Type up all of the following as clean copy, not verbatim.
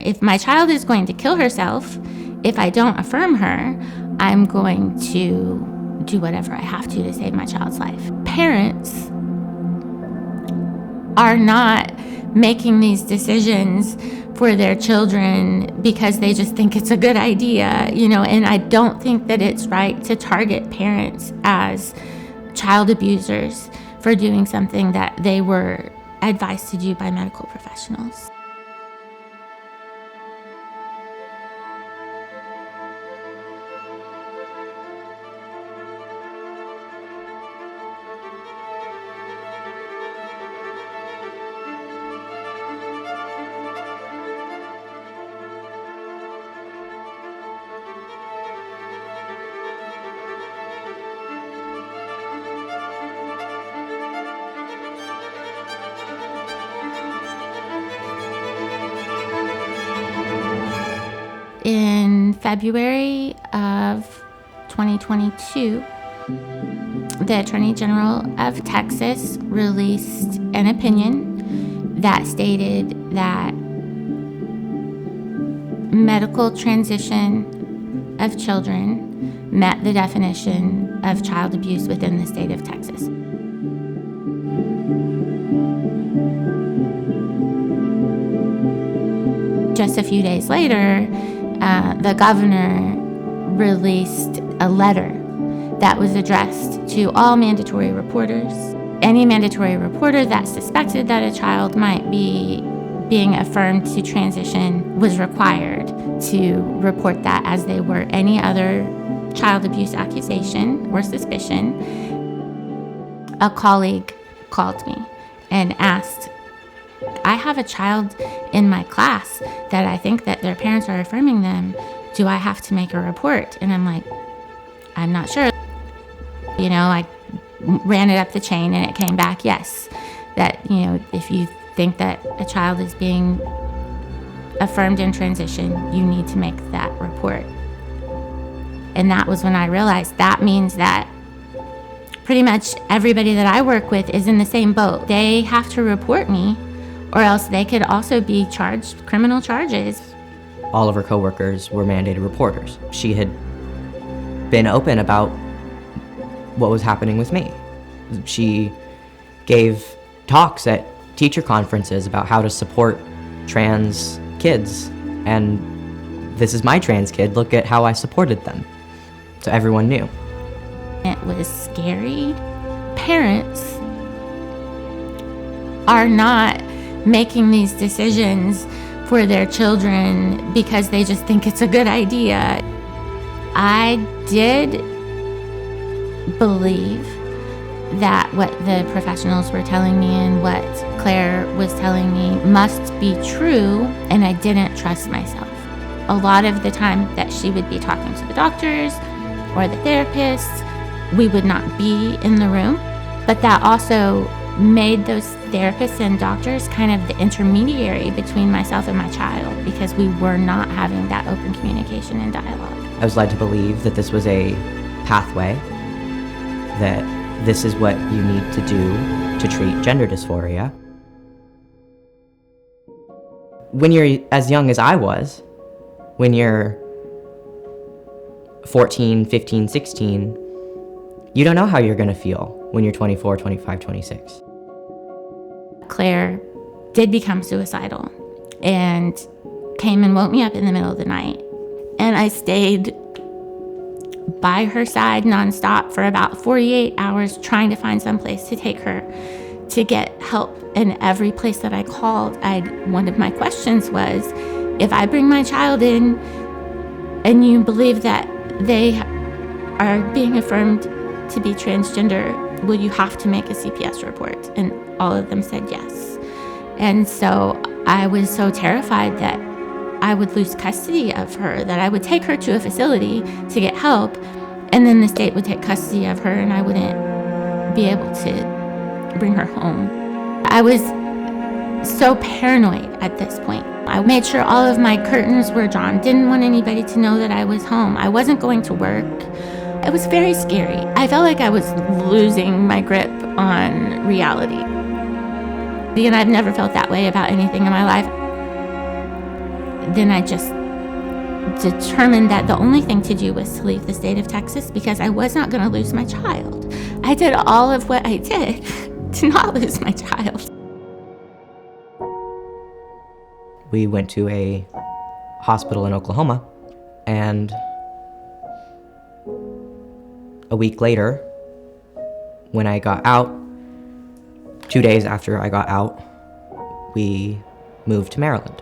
if my child is going to kill herself, if I don't affirm her, I'm going to do whatever I have to save my child's life. Parents are not making these decisions for their children because they just think it's a good idea, and I don't think that it's right to target parents as child abusers for doing something that they were advised to do by medical professionals. In February of 2022, the Attorney General of Texas released an opinion that stated that medical transition of children met the definition of child abuse within the state of Texas. Just a few days later, the governor released a letter that was addressed to all mandatory reporters. Any mandatory reporter that suspected that a child might be being affirmed to transition was required to report that as they were any other child abuse accusation or suspicion. A colleague called me and asked, I have a child in my class that I think that their parents are affirming them. Do I have to make a report? And I'm like, I'm not sure. I ran it up the chain and it came back, yes. That, if you think that a child is being affirmed in transition, you need to make that report. And that was when I realized that means that pretty much everybody that I work with is in the same boat. They have to report me, or else they could also be charged criminal charges. All of her coworkers were mandated reporters. She had been open about what was happening with me. She gave talks at teacher conferences about how to support trans kids. And this is my trans kid, look at how I supported them. So everyone knew. It was scary. Parents are not making these decisions for their children because they just think it's a good idea. I did believe that what the professionals were telling me and what Claire was telling me must be true, and I didn't trust myself. A lot of the time that she would be talking to the doctors or the therapists, we would not be in the room, but that also made those therapists and doctors kind of the intermediary between myself and my child, because we were not having that open communication and dialogue. I was led to believe that this was a pathway, that this is what you need to do to treat gender dysphoria. When you're as young as I was, when you're 14, 15, 16, you don't know how you're going to feel when you're 24, 25, 26. Claire did become suicidal and came and woke me up in the middle of the night. And I stayed by her side nonstop for about 48 hours trying to find some place to take her to get help. And every place that I called, one of my questions was, if I bring my child in and you believe that they are being affirmed to be transgender, will you have to make a CPS report? And all of them said yes. And so I was so terrified that I would lose custody of her, that I would take her to a facility to get help, and then the state would take custody of her and I wouldn't be able to bring her home. I was so paranoid at this point. I made sure all of my curtains were drawn, didn't want anybody to know that I was home. I wasn't going to work. It was very scary. I felt like I was losing my grip on reality. And I've never felt that way about anything in my life. then I just determined that the only thing to do was to leave the state of Texas because I was not going to lose my child. I did all of what I did to not lose my child. We went to a hospital in Oklahoma, and a week later, when I got out, 2 days after I got out, we moved to Maryland.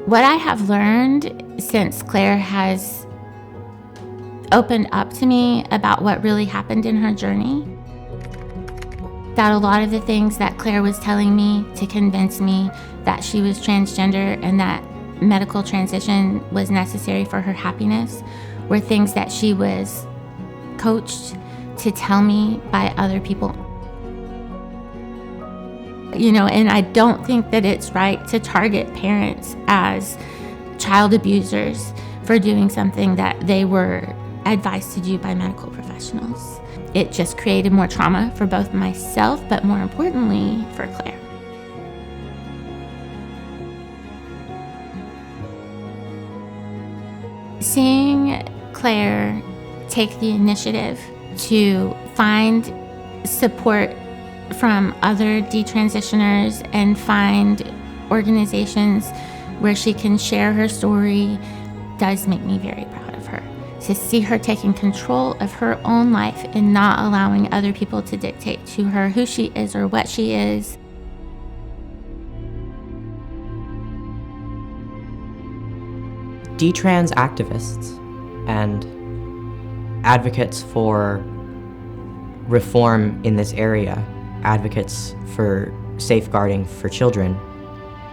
What I have learned since Claire has opened up to me about what really happened in her journey, that a lot of the things that Claire was telling me to convince me that she was transgender and that medical transition was necessary for her happiness were things that she was coached to tell me by other people. And I don't think that it's right to target parents as child abusers for doing something that they were advised to do by medical professionals. It just created more trauma for both myself, but more importantly, for Claire. Seeing Claire take the initiative to find support from other detransitioners and find organizations where she can share her story does make me very proud of her. To see her taking control of her own life and not allowing other people to dictate to her who she is or what she is. Detrans activists and advocates for reform in this area, advocates for safeguarding for children,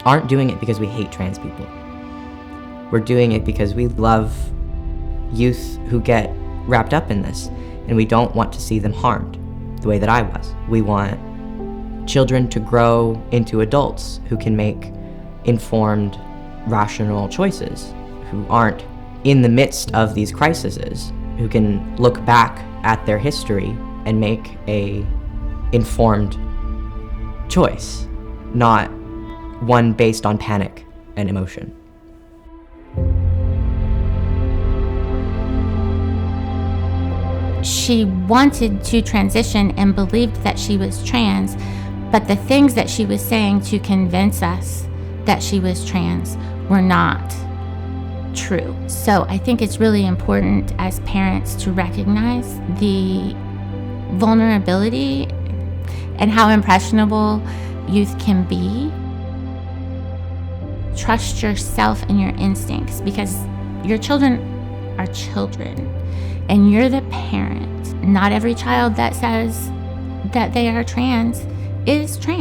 aren't doing it because we hate trans people. We're doing it because we love youth who get wrapped up in this, and we don't want to see them harmed the way that I was. We want children to grow into adults who can make informed, rational choices, who aren't in the midst of these crises, who can look back at their history and make a informed choice, not one based on panic and emotion. She wanted to transition and believed that she was trans, but the things that she was saying to convince us that she was trans were not true. So I think it's really important as parents to recognize the vulnerability and how impressionable youth can be. Trust yourself and your instincts, because your children are children and you're the parent. Not every child that says that they are trans is trans.